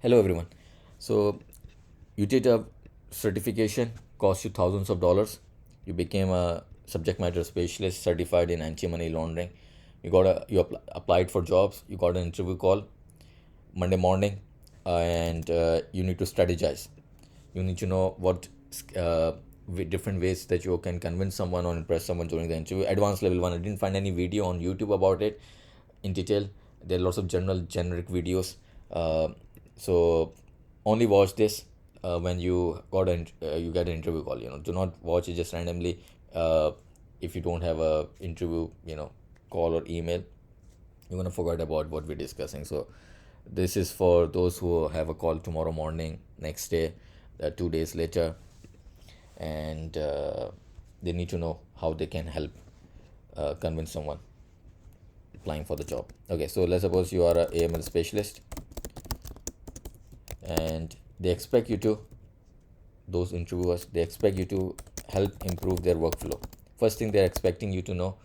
Hello everyone. So you did a certification, cost you thousands of dollars. You became a subject matter specialist certified in anti-money laundering. You applied for jobs. You got an interview call Monday morning, and you need to strategize. You need to know what different ways that you can convince someone or impress someone during the interview. Advanced level one. I didn't find any video on YouTube about it in detail. There are lots of generic videos. So only watch this when you get an interview call. Do not watch it just randomly. If you don't have a interview, call or email, you're gonna forget about what we're discussing. So this is for those who have a call tomorrow morning, next day, 2 days later, and they need to know how they can help convince someone applying for the job. Okay, so let's suppose you are a AML specialist and they expect you to, those interviewers, they expect you to help improve their workflow. First thing they're expecting you to know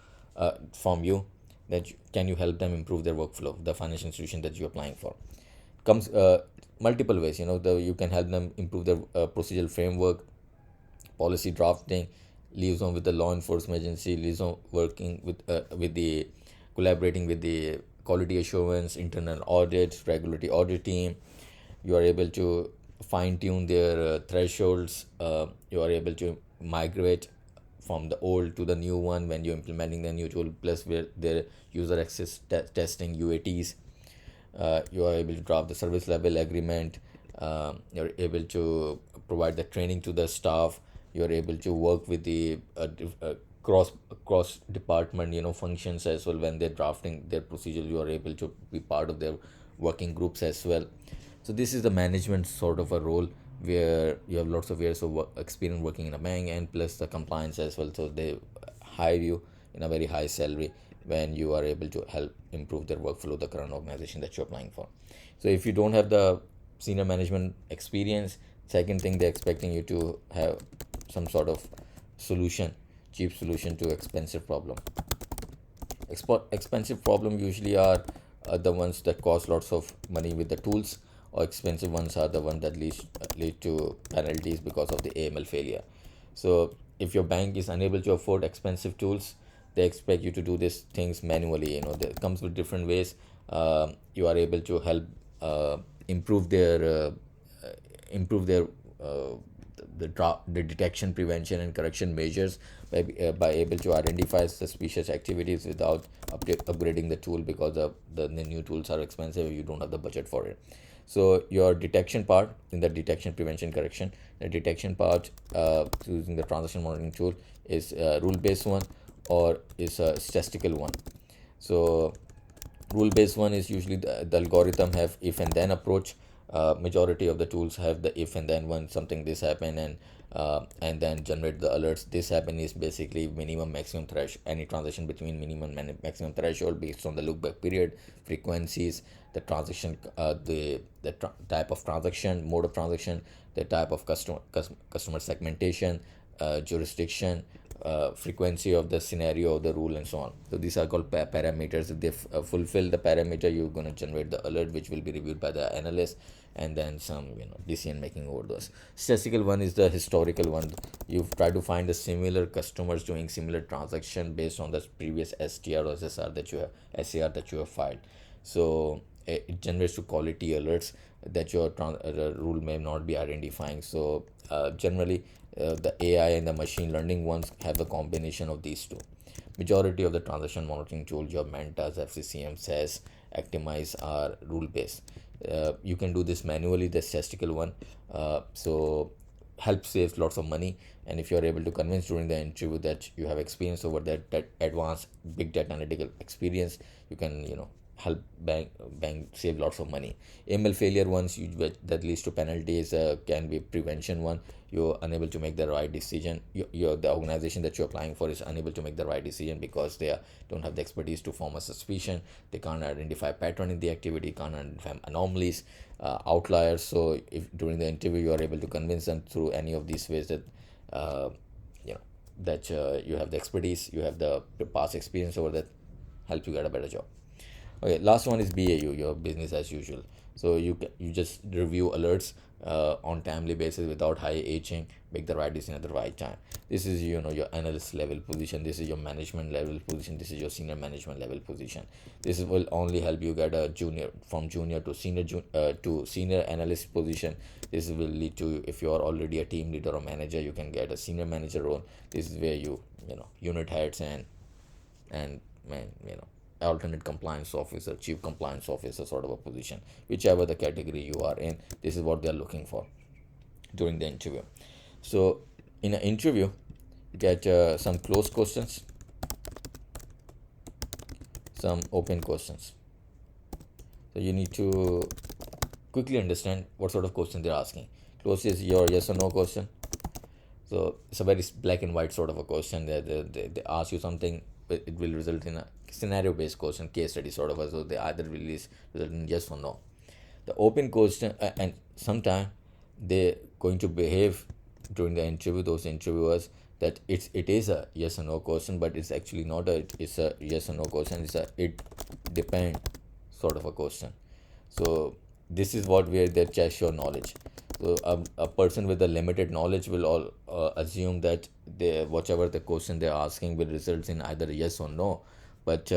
from you that can you help them improve their workflow, the financial institution that you're applying for. Comes multiple ways. You can help them improve their procedural framework, policy drafting, liaison with the law enforcement agency, liaison working with the collaborating with the quality assurance, internal audit, regulatory audit team. You are able to fine tune their thresholds. You are able to migrate from the old to the new one when you're implementing the new tool, plus where their user access testing UATs. You are able to draft the service level agreement. You're able to provide the training to the staff. You're able to work with the cross department functions as well. When they're drafting their procedure, you are able to be part of their working groups as well. So this is the management sort of a role where you have lots of years of experience working in a bank, and plus the compliance as well. So they hire you in a very high salary when you are able to help improve their workflow, the current organization that you're applying for. So if you don't have the senior management experience, second thing, they're expecting you to have some sort of solution, cheap solution to expensive problem. Expensive problem usually are the ones that cost lots of money with the tools, or expensive ones are the ones that lead to penalties because of the AML failure. So if your bank is unable to afford expensive tools, they expect you to do these things manually. That comes with different ways. You are able to help improve their the detection, prevention, and correction measures by able to identify suspicious activities without upgrading the tool, because the new tools are expensive. You don't have the budget for it. So your detection part, in the detection, prevention, correction, the detection part using the transaction monitoring tool is a rule-based one or is a statistical one. So rule-based one is usually the algorithm have if and then approach. Majority of the tools have the if and then, when something this happen, and then generate the alerts. This happen is basically minimum maximum threshold, any transaction between minimum and maximum threshold based on the look back period, frequencies, the transaction, type of transaction, mode of transaction, the type of customer segmentation, jurisdiction, frequency of the scenario of the rule, and so on. So these are called parameters. If they fulfill the parameter, you're going to generate the alert, which will be reviewed by the analyst, and then some decision making over those. Statistical one is the historical one. You try to find the similar customers doing similar transaction based on the previous STR or SSR that you have, SAR that you have filed. So it generates to quality alerts that your rule may not be identifying. So generally the AI and the machine learning ones have a combination of these two. Majority of the transaction monitoring tools, your Mentas, FCCM, SAS, Actimize, are rule based. You can do this manually, the statistical one. So help saves lots of money, and if you are able to convince during the interview that you have experience over that advanced big data analytical experience, you can help bank save lots of money. AML failure ones, that leads to penalties, can be prevention one. You're unable to make the right decision. The organization that you're applying for is unable to make the right decision because they don't have the expertise to form a suspicion. They can't identify pattern in the activity, can't identify anomalies, outliers. So if during the interview you are able to convince them through any of these ways that you have the expertise, you have the past experience over that, help you get a better job. Okay, last one is BAU, your business as usual. So you just review alerts on timely basis without high aging, make the right decision at the right time. This is your analyst level position, this is your management level position, this is your senior management level position. This will only help you get a junior, from junior to to senior analyst position. This will lead to, if you are already a team leader or manager, you can get a senior manager role. This is where unit heads and alternate compliance officer, chief compliance officer sort of a position, whichever the category you are in. This is what they are looking for during the interview. So in an interview, you get some closed questions, some open questions. So you need to quickly understand what sort of question they're asking. Closed is your yes or no question. So it's a very black and white sort of a question. They ask you something, but it will result in a scenario based question, case study sort of a, so they either result in yes or no. The open question, and sometimes they're going to behave during the interview, those interviewers, that it is a yes or no question, but it's actually not it's a yes or no question, it's a it depend sort of a question. So this is what where they test your knowledge. So a person with a limited knowledge will all assume that they whatever the question they're asking will result in either yes or no, but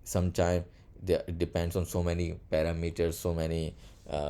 sometimes it depends on so many parameters, so many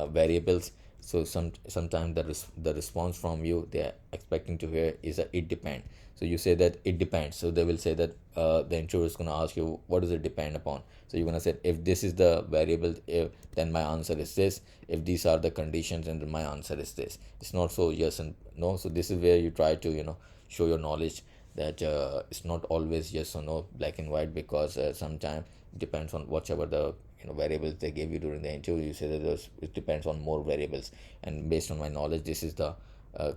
variables. So sometimes the response from you they're expecting to hear is a it depend. So you say that it depends, so they will say that the interviewer is going to ask you what does it depend upon. So you're going to say if this is the variable, if, then my answer is this, if these are the conditions, and then my answer is this. It's not so yes and no. So this is where you try to show your knowledge, that it's not always yes or no, black and white, because sometimes it depends on whatever the variables they gave you during the interview. You say that it depends on more variables, and based on my knowledge, this is the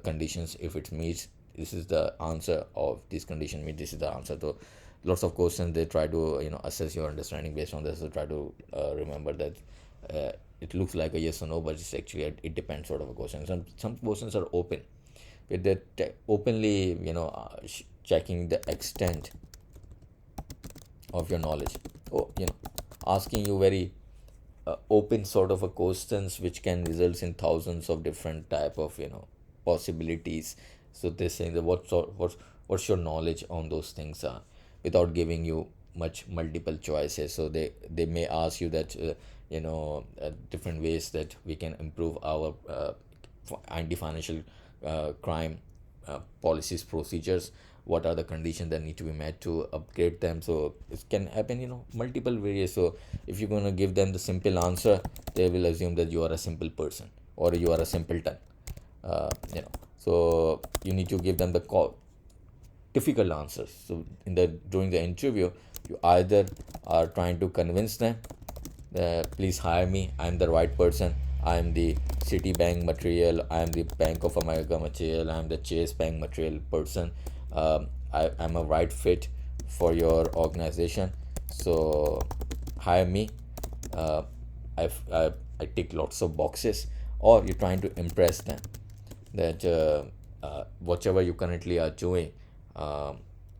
conditions. If it meets, this is the answer of this condition, meet, this is the answer. So lots of questions they try to assess your understanding based on this. So try to remember that it looks like a yes or no, but it's actually it depends sort of a question. Some questions are open, where they openly checking the extent of your knowledge, or asking you very open sort of a questions, which can result in thousands of different type of possibilities. So they're saying that what's your knowledge on those things, without giving you much multiple choices. So they may ask you that different ways that we can improve our anti-financial crime policies, procedures. What are the conditions that need to be met to upgrade them? So it can happen multiple various. So if you're going to give them the simple answer, they will assume that you are a simple person or you are a simpleton. So you need to give them the difficult answers. So during the interview, you either are trying to convince them, please hire me, I'm the right person, I'm the Citibank material, I'm the Bank of America material, I'm the Chase Bank material person, I'm a right fit for your organization, so hire me. uh, I tick lots of boxes. Or you're trying to impress them that whatever you currently are doing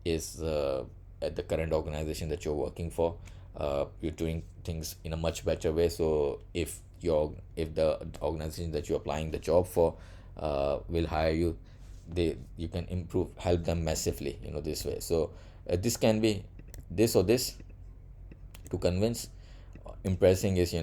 is at the current organization that you're working for, you're doing things in a much better way. So if the organization that you're applying the job for will hire you, you can help them massively this way. So this can be this or this to convince. Impressing is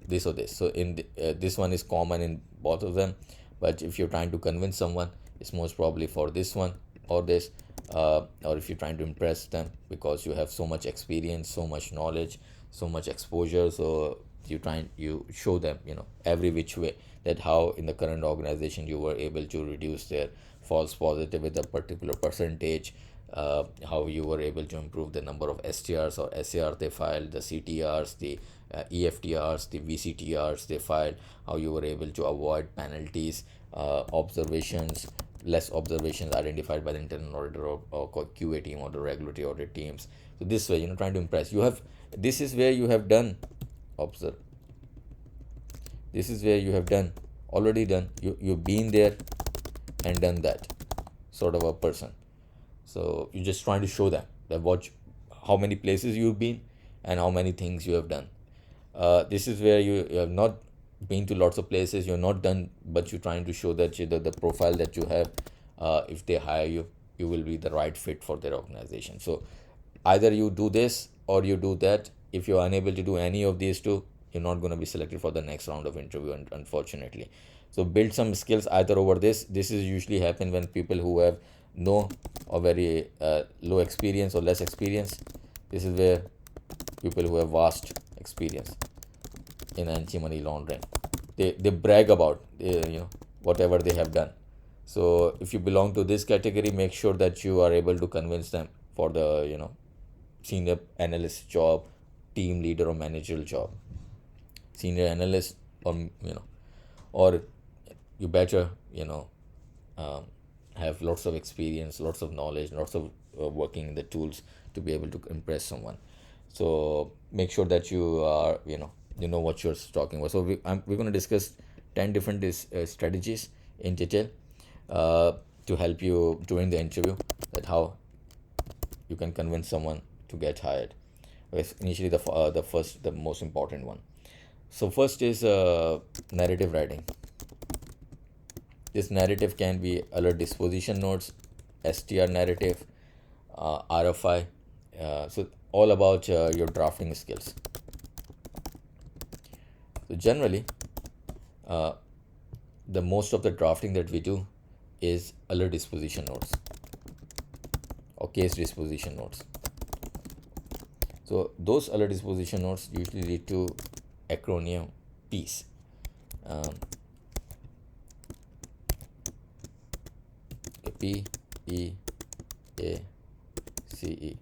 this or this. So this one is common in both of them, but if you're trying to convince someone, it's most probably for this one or this. Or if you're trying to impress them because you have so much experience, so much knowledge, so much exposure, so you show them every which way, that how in the current organization you were able to reduce their false positive with a particular percentage, how you were able to improve the number of STRs or SAR they filed, the CTRs, the EFTRs, the VCTRs they filed, how you were able to avoid penalties, observations, less observations identified by the internal auditor or QA team or the regulatory audit teams. So this way, trying to impress. This is where you have done, observe. This is where you have done, already done. You've been there and done that sort of a person. So you're just trying to show them that how many places you've been and how many things you have done. This is where you have not been to lots of places, you're not done, but you're trying to show that the profile that you have, if they hire you, you will be the right fit for their organization. So either you do this or you do that. If you're unable to do any of these two, you're not going to be selected for the next round of interview, unfortunately. So build some skills either over this is usually happen when people who have no or very low experience or less experience. This is where people who have vast experience in anti-money laundering, they brag about whatever they have done. So if you belong to this category, make sure that you are able to convince them for the senior analyst job, team leader or managerial job. Senior analyst, or or you better um, have lots of experience, lots of knowledge, lots of working in the tools to be able to impress someone. So make sure that you are you know what you're talking about. So we're going to discuss 10 different strategies in detail to help you during the interview, that how you can convince someone to get hired. With initially the first, the most important one. So first is narrative writing. This narrative can be alert disposition notes, STR narrative, RFI. So all about your drafting skills. So generally, uh, the most of the drafting that we do is alert disposition notes or case disposition notes. So those alert disposition notes usually lead to acronym P's. Um, P, E, A, C, E.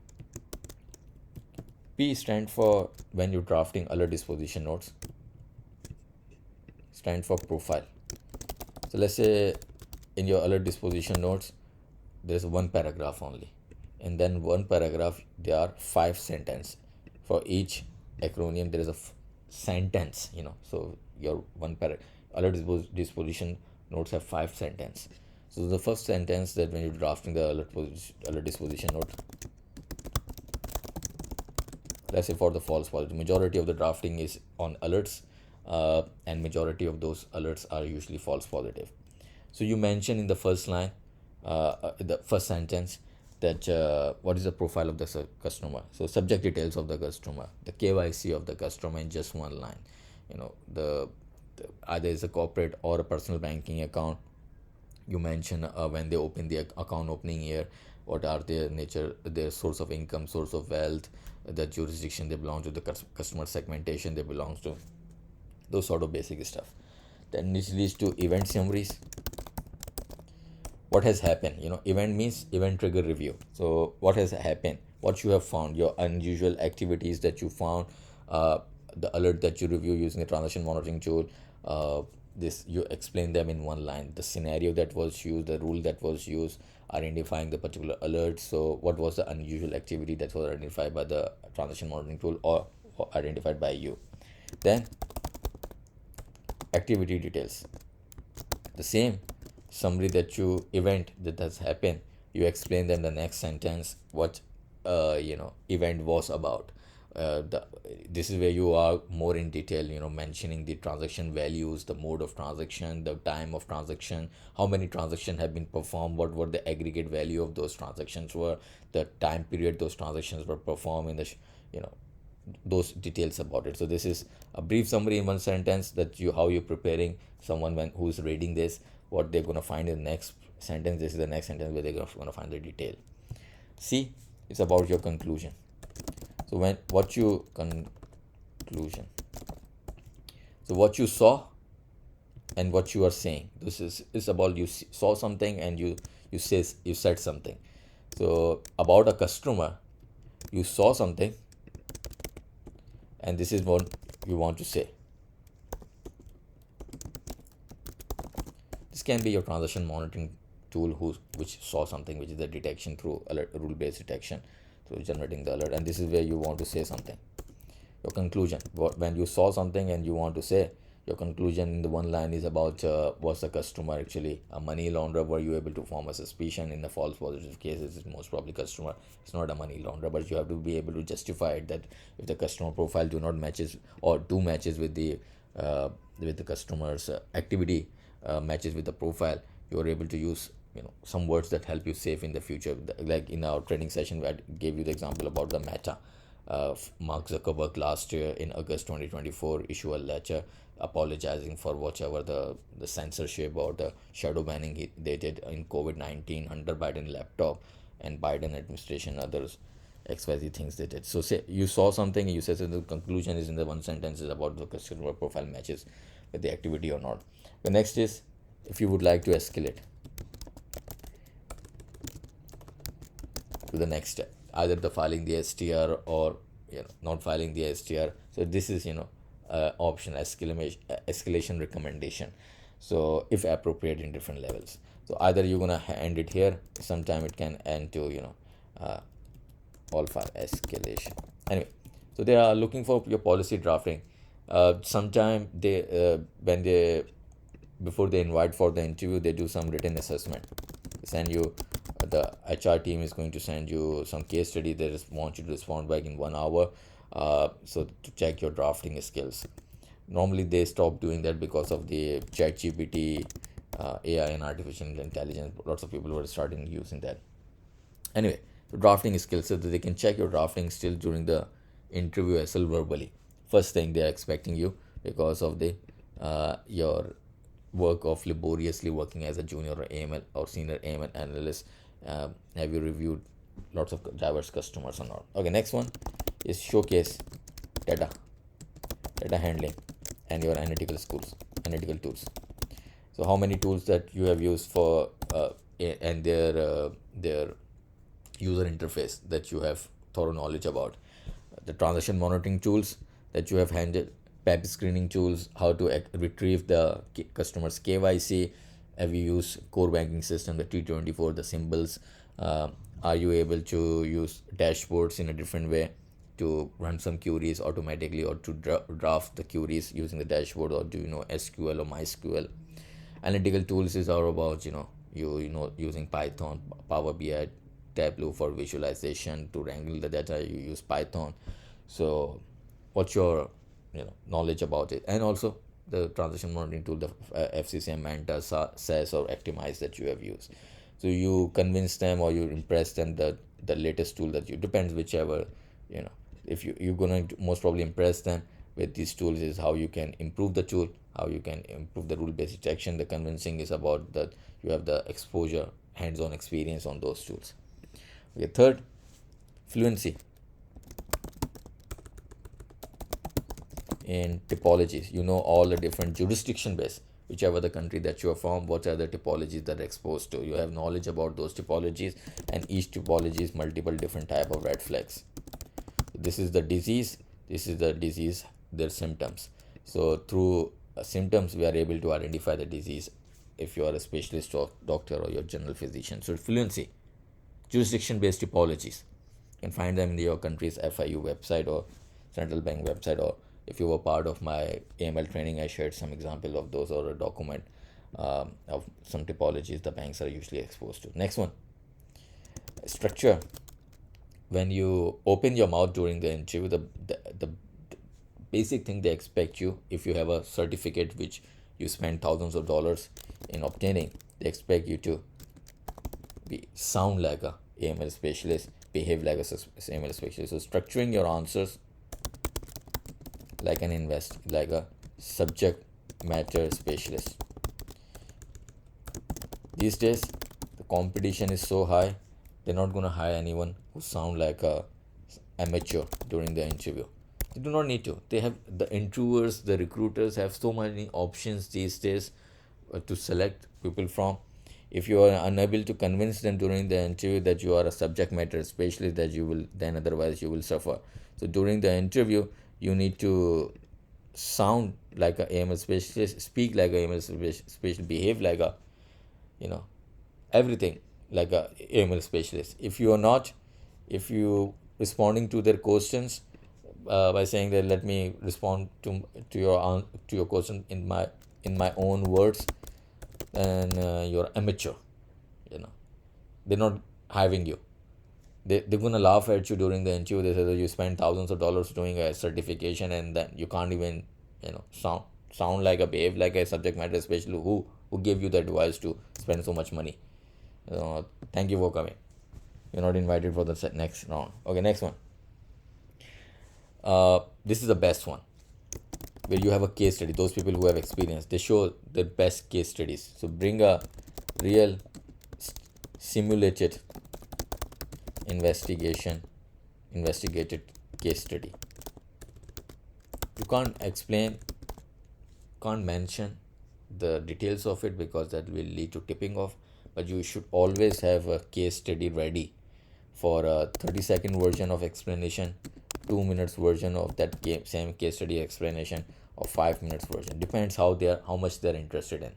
P stand for, when you're drafting alert disposition notes, stand for profile. So let's say in your alert disposition notes, there's one paragraph only. And then one paragraph, there are 5 sentences. For each acronym, there is a sentence, So your alert disposition notes have 5 sentences. So the first sentence, that when you're drafting the alert disposition note, let's say for the false positive, majority of the drafting is on alerts, and majority of those alerts are usually false positive. So you mention in the first line, the first sentence, that what is the profile of the customer. So subject details of the customer, the KYC of the customer in just one line. The either is a corporate or a personal banking account. You mention when they open the account opening year, what are their nature, their source of income, source of wealth, the jurisdiction they belong to, the customer segmentation they belong to, those sort of basic stuff. Then this leads to event summaries. What has happened? Event means event trigger review. So what has happened, what you have found, your unusual activities that you found, the alert that you review using the transaction monitoring tool. This, you explain them in one line, the scenario that was used, the rule that was used, identifying the particular alert. So what was the unusual activity that was identified by the transaction monitoring tool, or identified by you. Then activity details, the same summary that you event that has happened, you explain them the next sentence what event was about. This is where you are more in detail, mentioning the transaction values, the mode of transaction, the time of transaction, how many transactions have been performed, what were the aggregate value of those transactions were, the time period those transactions were performed in the those details about it. So this is a brief summary in one sentence, that you how you're preparing someone when who's reading this, what they're going to find in the next sentence. This is the next sentence where they're going to find the detail. C, it's about your conclusion. So conclusion, so what you saw and what you are saying, this is about, you saw something and you said something. So about a customer, you saw something, and this is what you want to say. This can be your transaction monitoring tool which saw something, which is the detection through alert, rule-based detection, through generating the alert. And this is where you want to say something. Your conclusion, when you saw something and you want to say, your conclusion in the one line is about, was the customer actually a money launderer? Were you able to form a suspicion? In the false positive cases, it's most probably customer is not a money launderer, but you have to be able to justify it, that if the customer profile do not matches or do matches with the with the customer's activity matches with the profile, you are able to use some words that help you save in the future. Like in our training session, I gave you the example about the Meta. Mark Zuckerberg last year in August 2024 issue a letter apologizing for whatever the censorship or the shadow banning they did in COVID-19 under Biden laptop and Biden administration, others XYZ things they did. So say you saw something, you said that the conclusion is in the one sentence is about the customer profile matches with the activity or not. The next is if you would like to escalate to the next step, either the filing the STR or not filing the STR. So this is option escalation recommendation. So if appropriate in different levels. So either you're gonna end it here. Sometime it can end to all file escalation. Anyway, so they are looking for your policy drafting. Sometime they when they before they invite for the interview, they do some written assessment. Send you the HR team is going to send you some case study. They just want you to respond back in 1 hour. So to check your drafting skills. Normally they stop doing that because of the chat GPT, AI and artificial intelligence. Lots of people were starting using that. Anyway, so drafting skills, so that they can check your drafting still during the interview as well verbally. First thing they are expecting you because of the your work of laboriously working as a junior or AML or senior AML analyst. Have you reviewed lots of diverse customers or not? Okay, next one is showcase data, data handling, and your analytical tools. So how many tools that you have used for and their user interface that you have thorough knowledge about, the transaction monitoring tools that you have handled, PEP screening tools, how to retrieve the customer's KYC, have you used core banking system, the T24, the symbols, are you able to use dashboards in a different way to run some queries automatically or to draft the queries using the dashboard, or do you know SQL or MySQL? Analytical tools is all about using Python, Power BI, Tableau for visualization. To wrangle the data you use Python. So what's your knowledge about it? And also the transaction monitoring tool, the FCCM, Manta, SAS or Optimize that you have used. So you convince them or you impress them that the latest tool that you, depends whichever, if you're going to most probably impress them with these tools is how you can improve the tool, how you can improve the rule-based detection. The convincing is about that you have the exposure, hands-on experience on those tools. Okay, third, fluency in typologies. You know all the different jurisdiction based, whichever the country that you are from, what are the typologies that are exposed to. You have knowledge about those typologies, and each typology is multiple different type of red flags. This is the disease, their symptoms. So through symptoms we are able to identify the disease if you are a specialist or doctor or your general physician. So fluency, jurisdiction based typologies, you can find them in your country's FIU website or central bank website, or if you were part of my AML training, I shared some example of those, or a document of some typologies the banks are usually exposed to. Next one, structure. When you open your mouth during the interview, the basic thing they expect you, if you have a certificate which you spend thousands of dollars in obtaining, they expect you to sound like a AML specialist, behave like a AML specialist. So structuring your answers like like a subject matter specialist. These days the competition is so high, they're not going to hire anyone who sound like a amateur during the interview. They do not need to. They have the interviewers, the recruiters have so many options these days to select people from. If you are unable to convince them during the interview that you are a subject matter specialist, that you will, then otherwise you will suffer. So during the interview you need to sound like a AML specialist, speak like a AML specialist, behave like a everything like a AML specialist. If you are not, if you responding to their questions by saying that let me respond to your question in my own words, then you're amateur. They're not hiring you. They're gonna laugh at you during the interview. They say that you spend thousands of dollars doing a certification and then you can't even sound sound like a behave like a subject matter specialist. Who gave you the advice to spend so much money? Thank you for coming. You're not invited for the next round. Okay, next one. This is the best one, where you have a case study. Those people who have experience, they show the best case studies. So bring a real simulated investigation investigated case study. You can't mention the details of it because that will lead to tipping off, but you should always have a case study ready for a 30-second version of explanation, 2 minutes version of that same case study explanation, or 5 minutes version, depends how much they're interested in.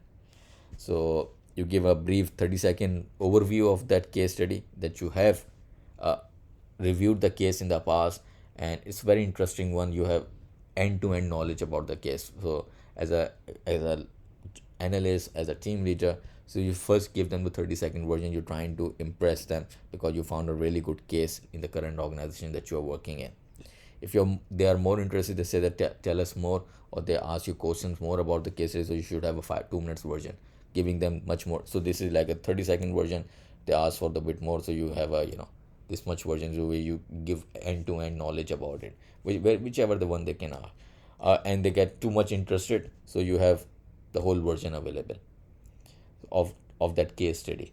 So you give a brief 30-second overview of that case study, that you have uh, reviewed the case in the past, and it's very interesting one. You have end-to-end knowledge about the case. So as a analyst, as a team leader, so you first give them the 30-second version. You're trying to impress them because you found a really good case in the current organization that you are working in. If they are more interested, they say that tell us more, or they ask you questions more about the cases, so you should have a 2 minutes version, giving them much more. So this is like a 30-second version. They ask for the bit more, so you have a this much version, so where you give end-to-end knowledge about it, whichever the one they can and they get too much interested, so you have the whole version available of that case study.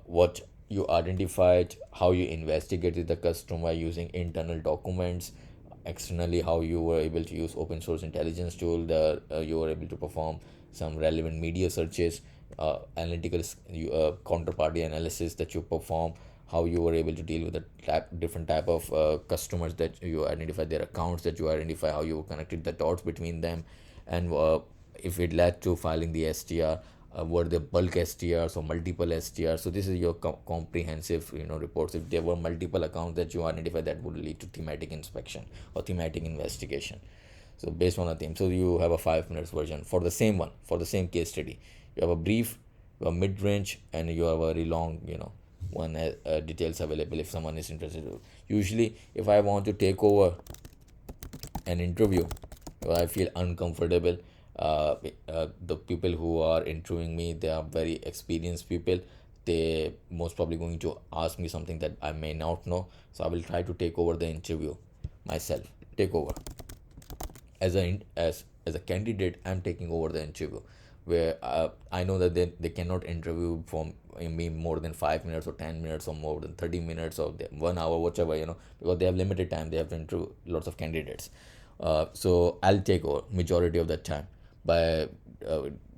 What you identified, how you investigated the customer using internal documents, externally how you were able to use open source intelligence tool, you were able to perform some relevant media searches, analytical counterparty analysis that you perform, how you were able to deal with the different type of customers that you identify, their accounts that you identify, how you connected the dots between them, and if it led to filing the STR, were there bulk STRs or multiple STRs? So this is your comprehensive reports. If there were multiple accounts that you identify, that would lead to thematic inspection or thematic investigation. So based on a theme, so you have a 5 minutes version for the same one, for the same case study. You have a brief, you have mid range, and you have a very long one details available if someone is interested. Usually if I want to take over an interview where I feel uncomfortable, the people who are interviewing me, they are very experienced people. They most probably going to ask me something that I may not know, so I will try to take over the interview myself. Take over as a candidate. I'm taking over the interview, where I know that they cannot interview from me more than 5 minutes or 10 minutes or more than 30 minutes or 1 hour, whatever, because they have limited time. They have to interview lots of candidates. So I'll take over majority of that time by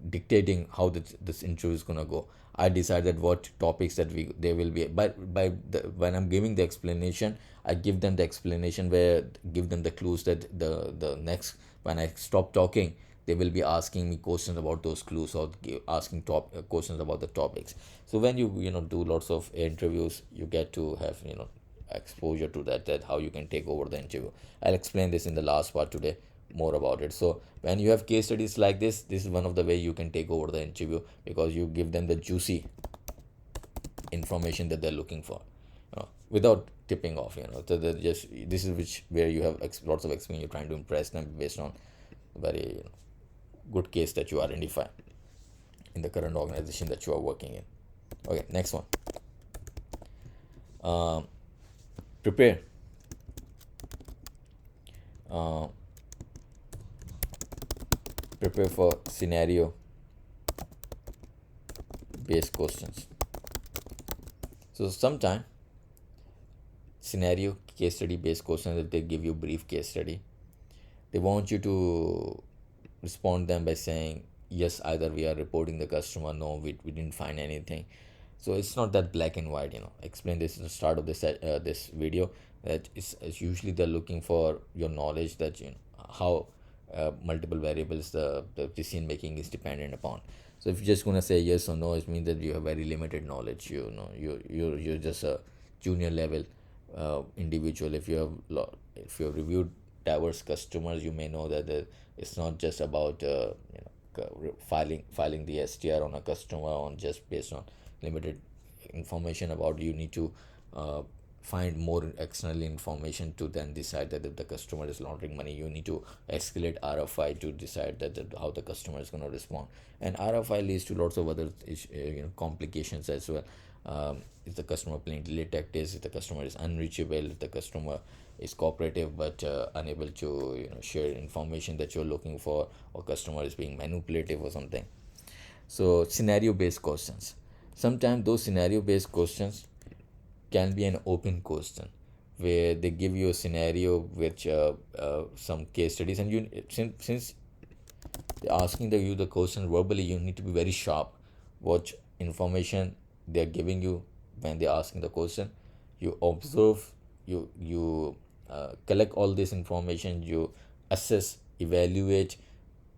dictating how this interview is gonna go. I decided what topics that they will be. But when I'm giving the explanation, I give them the explanation where give them the clues that the next, when I stop talking, they will be asking me questions about those clues, or asking questions about the topics. So when you do lots of interviews, you get to have exposure to that how you can take over the interview. I'll explain this in the last part today more about it. So when you have case studies like this is one of the way you can take over the interview, because you give them the juicy information that they're looking for, without tipping off. So just this is where you have lots of experience. You're trying to impress them based on very good case that you identify in the current organization that you are working in. Okay, next one. um, Prepare uh, prepare for scenario based questions. So sometime scenario case study based questions, if they give you brief case study, they want you to respond them by saying yes, either we are reporting the customer, no, we didn't find anything. So it's not that black and white. Explain this at the start of this video, that it's usually they're looking for your knowledge, that how multiple variables the decision making is dependent upon. So if you're just gonna say yes or no, it means that you have very limited knowledge. You're just a junior level individual. If you have reviewed diverse customers, you may know that it's not just about filing the STR on a customer on just based on limited information about you. Need to find more external information to then decide that if the customer is laundering money. You need to escalate RFI to decide that how the customer is going to respond. And RFI leads to lots of other complications as well. If the customer playing delay tactics, if the customer is unreachable, if the customer is cooperative but unable to share information that you're looking for, or customer is being manipulative or something. So scenario based questions, sometimes those scenario based questions can be an open question where they give you a scenario which some case studies, and you since they're asking you the question verbally, you need to be very sharp what information they're giving you. When they're asking the question, you observe, you collect all this information, you assess, evaluate,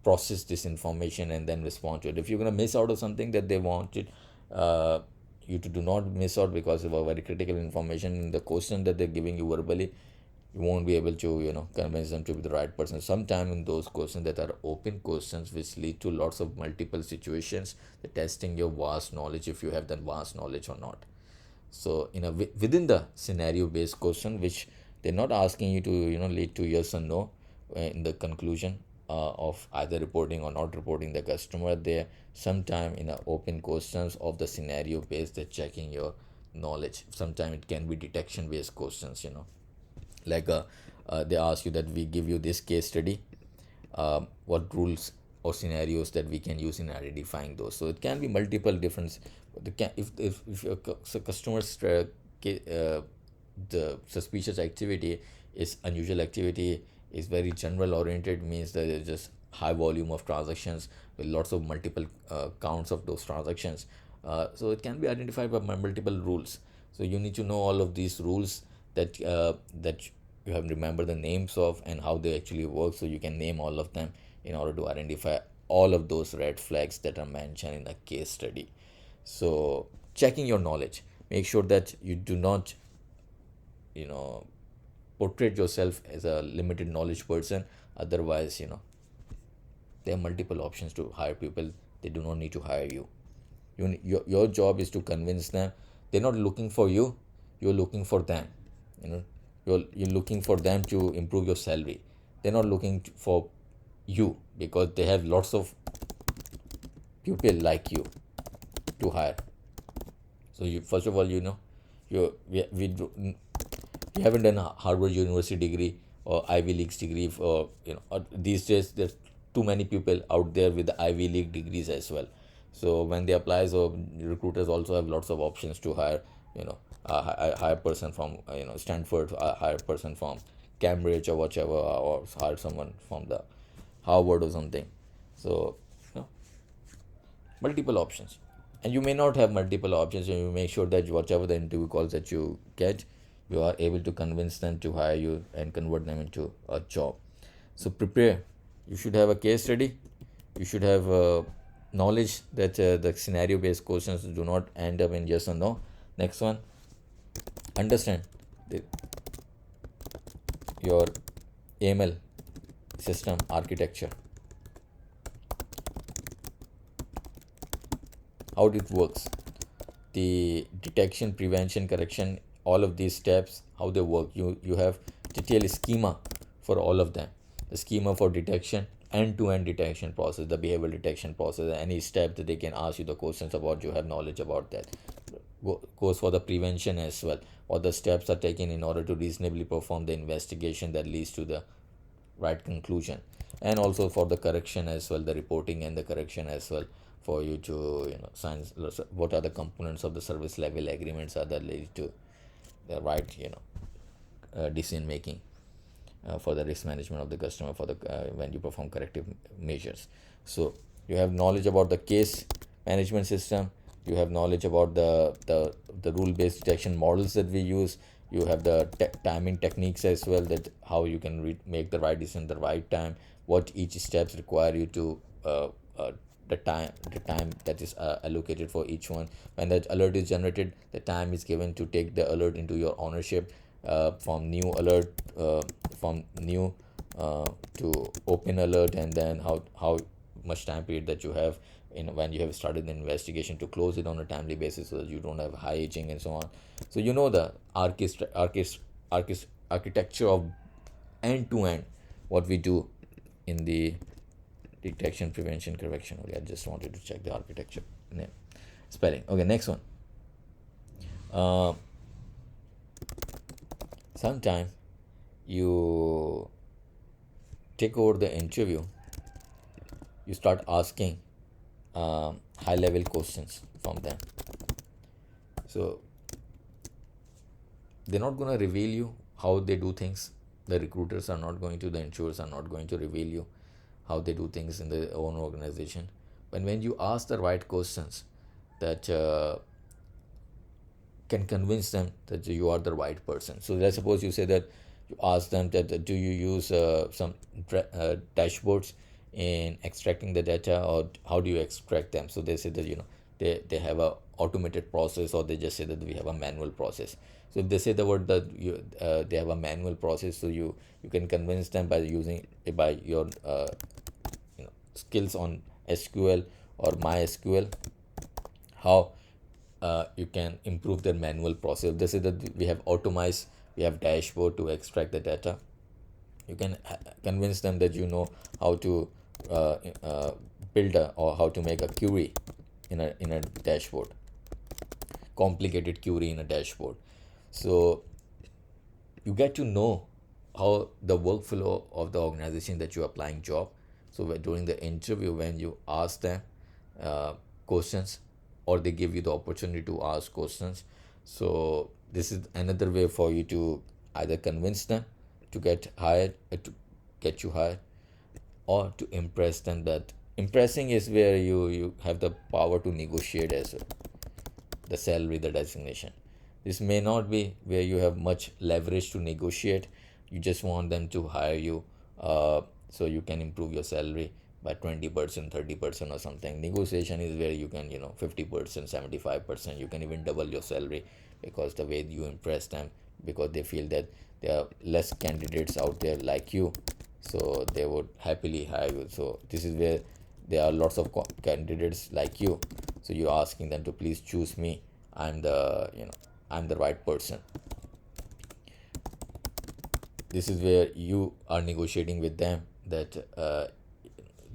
process this information, and then respond to it. If you're going to miss out on something that they wanted uh, you to do not miss out because of a very critical information in the question that they're giving you verbally, you won't be able to convince them to be the right person. Sometime in those questions that are open questions which lead to lots of multiple situations, the testing your vast knowledge, if you have that vast knowledge or not. So within the scenario based question, which they're not asking you to lead to yes or no in the conclusion of either reporting or not reporting the customer, they sometime in a open questions of the scenario based, they're checking your knowledge. Sometimes it can be detection based questions, like they ask you that we give you this case study, what rules or scenarios that we can use in identifying those. So it can be multiple different. If your customer's the suspicious activity is unusual activity, is very general oriented, means that it's just high volume of transactions with lots of multiple counts of those transactions. So it can be identified by multiple rules. So you need to know all of these rules that you have remember the names of and how they actually work, so you can name all of them in order to identify all of those red flags that are mentioned in the case study. So checking your knowledge, make sure that you do not you know portray yourself as a limited knowledge person. Otherwise, there are multiple options to hire people. They do not need to hire you. Your job is to convince them. They're not looking for you, you're looking for them. You're looking for them to improve your salary. They're not looking for you because they have lots of people like you to hire. So you first of all, you we do, you haven't done a Harvard University degree or Ivy League degree, or these days there's too many people out there with the Ivy League degrees as well. So when they apply, so recruiters also have lots of options to hire, hire person from Stanford, hire person from Cambridge or whatever, or hire someone from the Harvard or something. So multiple options. And you may not have multiple options, and you make sure that whatever the interview calls that you get, you are able to convince them to hire you and convert them into a job. So prepare. You should have a case study. You should have knowledge that the scenario based questions do not end up in yes or no. Next one, understand your AML system architecture, how it works, the detection, prevention, correction, all of these steps, how they work. You have detailed schema for all of them. The schema for detection, end-to-end detection process, the behavioral detection process, any step that they can ask you the questions about, you have knowledge about that. Goes for the prevention as well. What the steps are taken in order to reasonably perform the investigation that leads to the right conclusion. And also for the correction as well, the reporting and the correction as well, for you to sign what are the components of the service level agreements are that lead to the right decision making for the risk management of the customer, for the when you perform corrective measures. So you have knowledge about the case management system, you have knowledge about the rule based detection models that we use, you have the timing techniques as well, that how you can make the right decision at the right time, what each steps require you to the time that is allocated for each one. When that alert is generated, the time is given to take the alert into your ownership, from new alert, from new to open alert, and then how much time period that you have when you have started the investigation, to close it on a timely basis so that you don't have high aging and so on. So you know the architecture of end to end what we do in the detection, prevention, correction. Okay, I just wanted to check the architecture name, spelling. Okay, next one. Uh, Sometime you take over the interview, you start asking high level questions from them. So they're not going to reveal you how they do things. The recruiters are not going to, the insurers are not going to reveal you how they do things in their own organization. But when you ask the right questions that can convince them that you are the right person. So let's suppose you say that you ask them that do you use some dashboards in extracting the data, or how do you extract them? So they say that they have a automated process, or they just say that we have a manual process. So if they say the word that they have a manual process, so you can convince them by using by your skills on SQL or MySQL, how you can improve their manual process. They say that we have automized, we have dashboard to extract the data. You can convince them that you know how to build or how to make a query in a dashboard, complicated query in a dashboard. So you get to know how the workflow of the organization that you're applying job. So during the interview, when you ask them questions, or they give you the opportunity to ask questions, so this is another way for you to either convince them to get hired, to get you hired, or to impress them. That impressing is where you have the power to negotiate as well, the salary, the designation. This may not be where you have much leverage to negotiate. You just want them to hire you, so you can improve your salary by 20%, 30% or something. Negotiation is where you can, 50%, 75%. You can even double your salary, because the way you impress them, because they feel that there are less candidates out there like you, so they would happily hire you. So this is where there are lots of candidates like you, so you're asking them to please choose me. I'm the right person. This is where you are negotiating with them that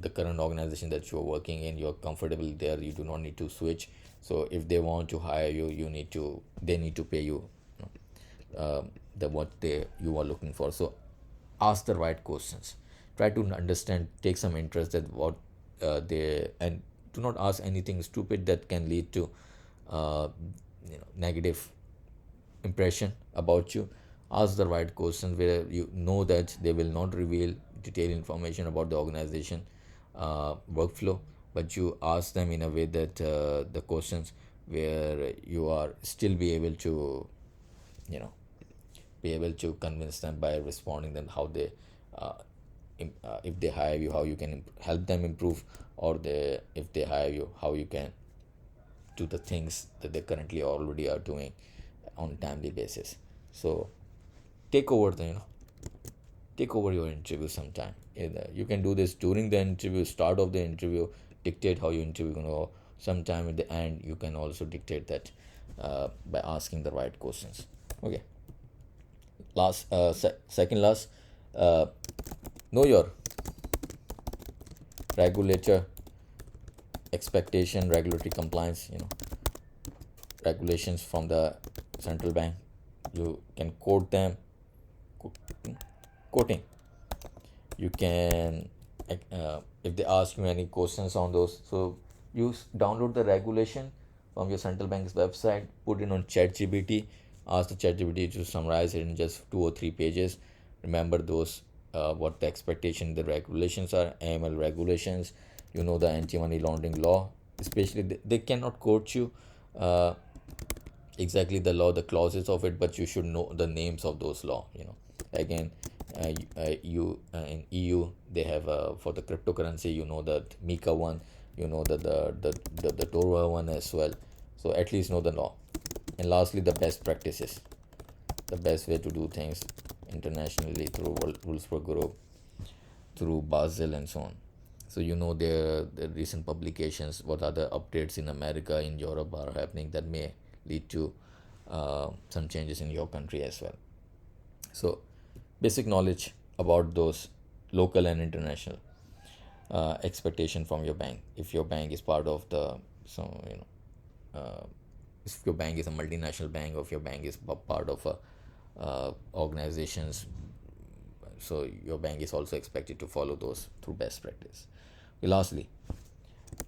the current organization that you're working in, you're comfortable there, you do not need to switch. So if they want to hire you, they need to pay you, the what they you are looking for. So ask the right questions, try to understand, take some interest at what they, and do not ask anything stupid that can lead to negative impression about you. Ask the right questions where you know that they will not reveal detailed information about the organization workflow, but you ask them in a way that the questions where you are still be able to, you know be able to convince them by responding them how they uh, if they hire you, how you can help them improve, or if they hire you, how you can do the things that they currently already are doing on a timely basis. So take over take over your interview sometime. Either you can do this during the interview, start of the interview, dictate how your interview gonna go. Sometime at the end, you can also dictate that by asking the right questions. Okay. Second last, uh, know your regulator expectation, regulatory compliance. Regulations from the central bank. You can quote them. Quoting. You can, if they ask you any questions on those, so you download the regulation from your central bank's website, put it on ChatGPT, ask the ChatGPT to summarize it in just 2 or 3 pages. Remember those, what the expectation, the regulations are, AML regulations, the anti-money laundering law. Especially they cannot quote you exactly the law, the clauses of it, but you should know the names of those law. Again, in EU they have, for the cryptocurrency, that Mika one, the Torah one as well. So at least know the law. And lastly, the best practices, the best way to do things internationally through World Rules for Group, through Basel and so on. So the recent publications, what other updates in America, in Europe are happening that may lead to some changes in your country as well. So basic knowledge about those local and international expectation from your bank. If your bank is part of the, so if your bank is a multinational bank, or if your bank is part of a organizations, so your bank is also expected to follow those through best practice. Lastly,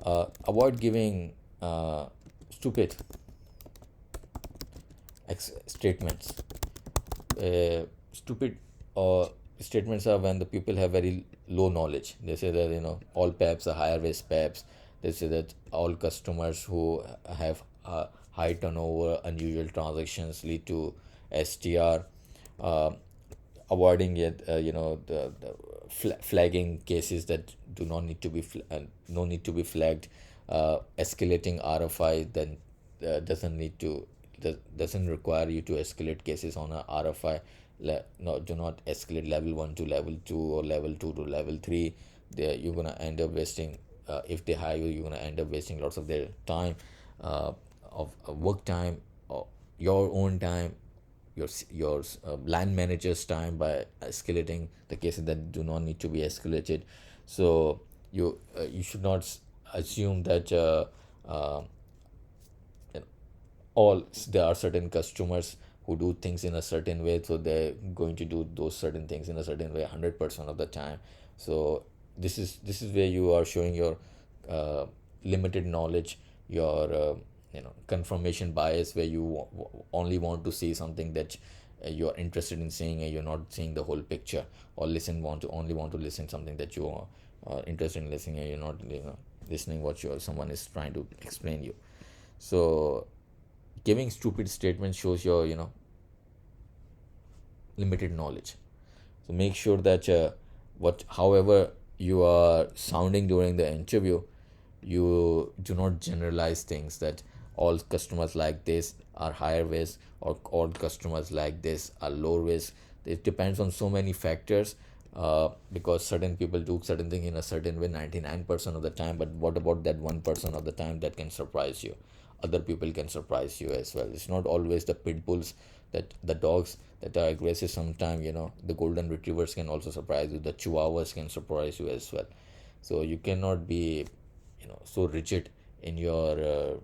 avoid giving stupid statements. Stupid statements are when the people have very low knowledge. They say that all PEPs are higher risk PEPs. They say that all customers who have high turnover, unusual transactions lead to STR. Uh, Avoiding it, the flagging cases that do not need to be no need to be flagged. Escalating RFI then doesn't need to doesn't require you to escalate cases on a RFI. No, do not escalate level 1 to level 2 or level 2 to level 3. There you're gonna end up wasting, if they hire you, you're gonna end up wasting lots of their time, of work time, or your own time, your land manager's time, by escalating the cases that do not need to be escalated. So you should not assume that uh, you know, all there are certain customers who do things in a certain way, so they're going to do those certain things in a certain way 100% of the time. So this is where you are showing your limited knowledge, your confirmation bias, where you only want to see something that you are interested in seeing, and you're not seeing the whole picture, or only want to listen something that you are interested in listening, and you're not listening what someone is trying to explain you. So giving stupid statements shows your limited knowledge. So make sure that however you are sounding during the interview, you do not generalize things that all customers like this are higher risk, or all customers like this are low risk. It depends on so many factors, because certain people do certain thing in a certain way 99% of the time, but what about that 1% of the time that can surprise you? Other people can surprise you as well. It's not always the pit bulls, that the dogs that are aggressive. Sometimes the golden retrievers can also surprise you, the chihuahuas can surprise you as well. So you cannot be so rigid in your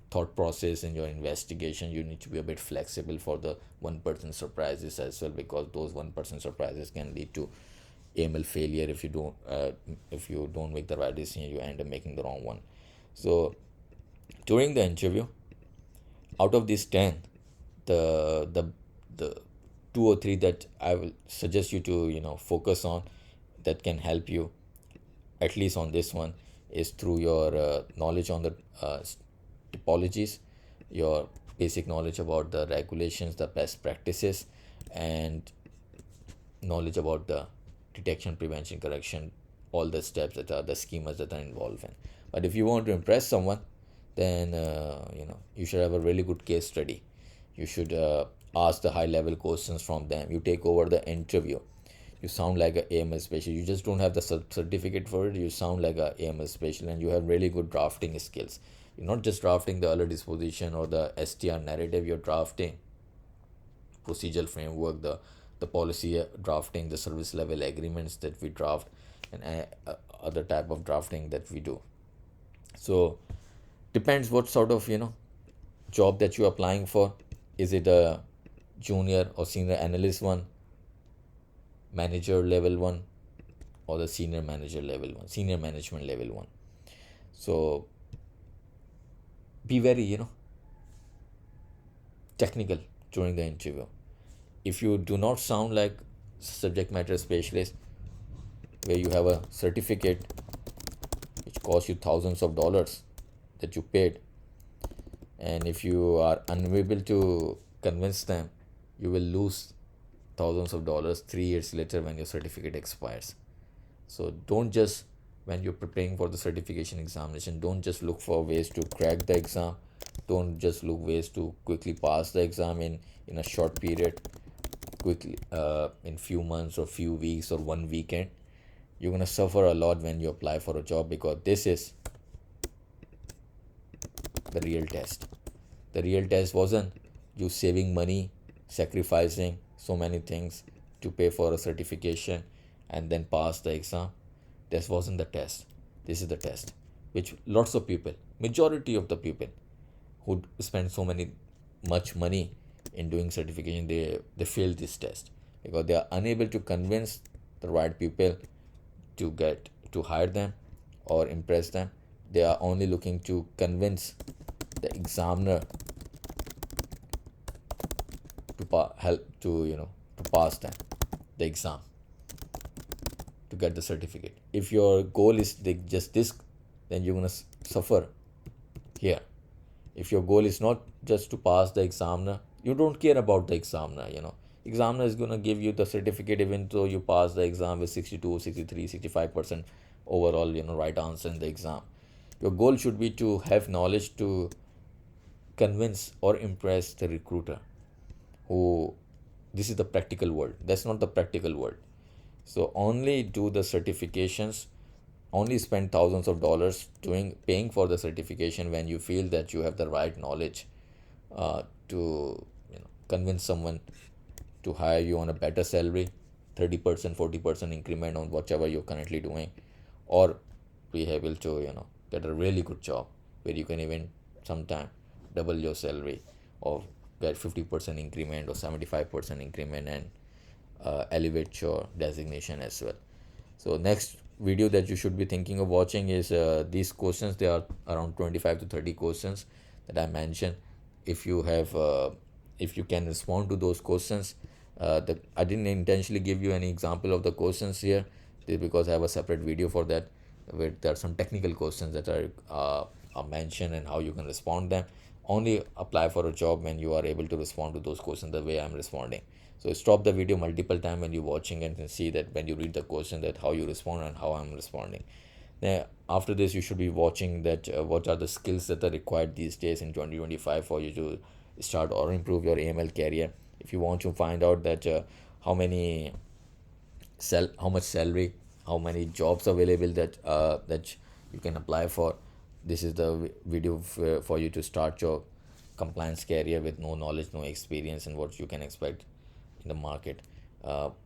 thought process, in your investigation. You need to be a bit flexible for the 1% surprises as well, because those 1% surprises can lead to AML failure. If you don't make the right decision, you end up making the wrong one. So during the interview, out of these 10, the two or three that I will suggest you to focus on, that can help you at least on this one, is through your knowledge on the typologies, your basic knowledge about the regulations, the best practices, and knowledge about the detection, prevention, correction, all the steps that are the schemas that are involved in. But if you want to impress someone, then you should have a really good case study. You should ask the high level questions from them. You take over the interview. You sound like a AML specialist. You just don't have the certificate for it. You sound like a AML specialist, and you have really good drafting skills. You're not just drafting the alert disposition or the STR narrative. You're drafting procedural framework, the policy drafting, the service level agreements that we draft, and other type of drafting that we do. So depends what sort of job that you're applying for. Is it a junior or senior analyst one, manager level one, or the senior manager level one, senior management level one? So be very technical during the interview. If you do not sound like subject matter specialist, where you have a certificate which costs you thousands of dollars that you paid, and if you are unable to convince them, you will lose thousands of dollars 3 years later when your certificate expires. So don't just, when you're preparing for the certification examination, don't just look for ways to crack the exam. Don't just look ways to quickly pass the exam in a short period, quickly, in few months or few weeks or one weekend. you're gonna suffer a lot when you apply for a job, because this is the real test. The real test wasn't you saving money, sacrificing so many things to pay for a certification and then pass the exam. This wasn't the test. This is the test, which lots of people, majority of the people who spend so many much money in doing certification, they fail this test because they are unable to convince the right people to get to hire them or impress them. They are only looking to convince the examiner to help to to pass them the exam to get the certificate. If your goal is just this, then you're gonna suffer here. If your goal is not just to pass the examiner, you don't care about the examiner. Examiner is gonna give you the certificate even though you pass the exam with 62, 63, 65% overall right answer in the exam. Your goal should be to have knowledge to convince or impress the recruiter who this is the practical world. That's not the practical world. So only do the certifications, only spend thousands of dollars paying for the certification when you feel that you have the right knowledge to convince someone to hire you on a better salary, 30%, 40% increment on whatever you're currently doing, or be able to get a really good job where you can even sometime double your salary, or get 50% increment or 75% increment, and elevate your designation as well. So next video that you should be thinking of watching is these questions. There are around 25 to 30 questions that I mentioned. If you have if you can respond to those questions, I didn't intentionally give you any example of the questions here, because I have a separate video for that, where there are some technical questions that are mentioned and how you can respond them. Only apply for a job when you are able to respond to those questions the way I'm responding. So stop the video multiple times when you're watching and see that when you read the question, that how you respond and how I'm responding. Then after this, you should be watching that what are the skills that are required these days in 2025 for you to start or improve your AML career. If you want to find out that how many how much salary, how many jobs available that you can apply for, this is the video for you to start your compliance career with no knowledge, no experience, and what you can expect in the market.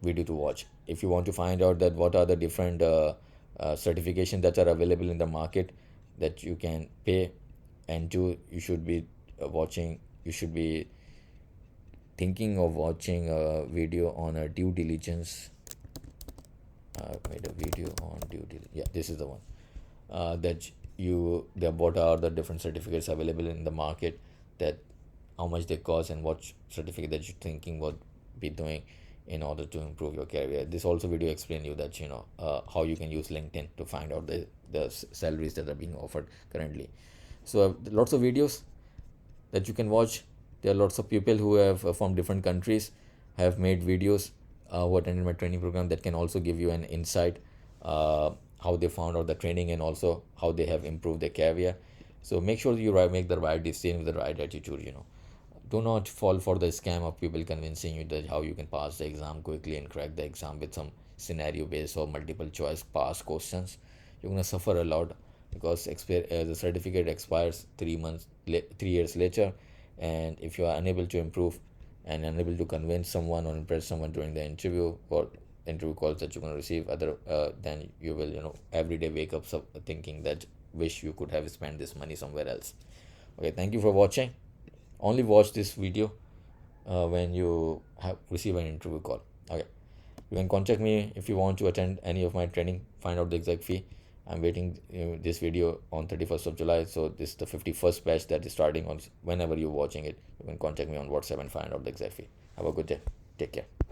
Video to watch. If you want to find out that what are the different certifications that are available in the market that you can pay and do, you should be watching, you should be thinking of watching a video on a due diligence. Made a video on due diligence. Yeah, this is the one. What are the different certificates available in the market, that how much they cost, and what certificate that you're thinking would be doing in order to improve your career. This also video explain you that how you can use LinkedIn to find out the salaries that are being offered currently. So lots of videos that you can watch. There are lots of people who have from different countries have made videos who attended my training program, that can also give you an insight how they found out the training and also how they have improved their career. So make sure you make the right decision with the right attitude. Do not fall for the scam of people convincing you that how you can pass the exam quickly and crack the exam with some scenario based or multiple choice pass questions. You're going to suffer a lot, because the certificate expires 3 years later, and if you are unable to improve and unable to convince someone or impress someone during the interview or interview calls that you're going to receive, then you will every day wake up thinking that wish you could have spent this money somewhere else. Okay, thank you for watching. Only watch this video when you have receive an interview call. Okay, you can contact me if you want to attend any of my training, find out the exact fee. I'm waiting this video on 31st of July, so this is the 51st batch that is starting on. Whenever you're watching it, you can contact me on WhatsApp and find out the exact fee. Have a good day. Take care.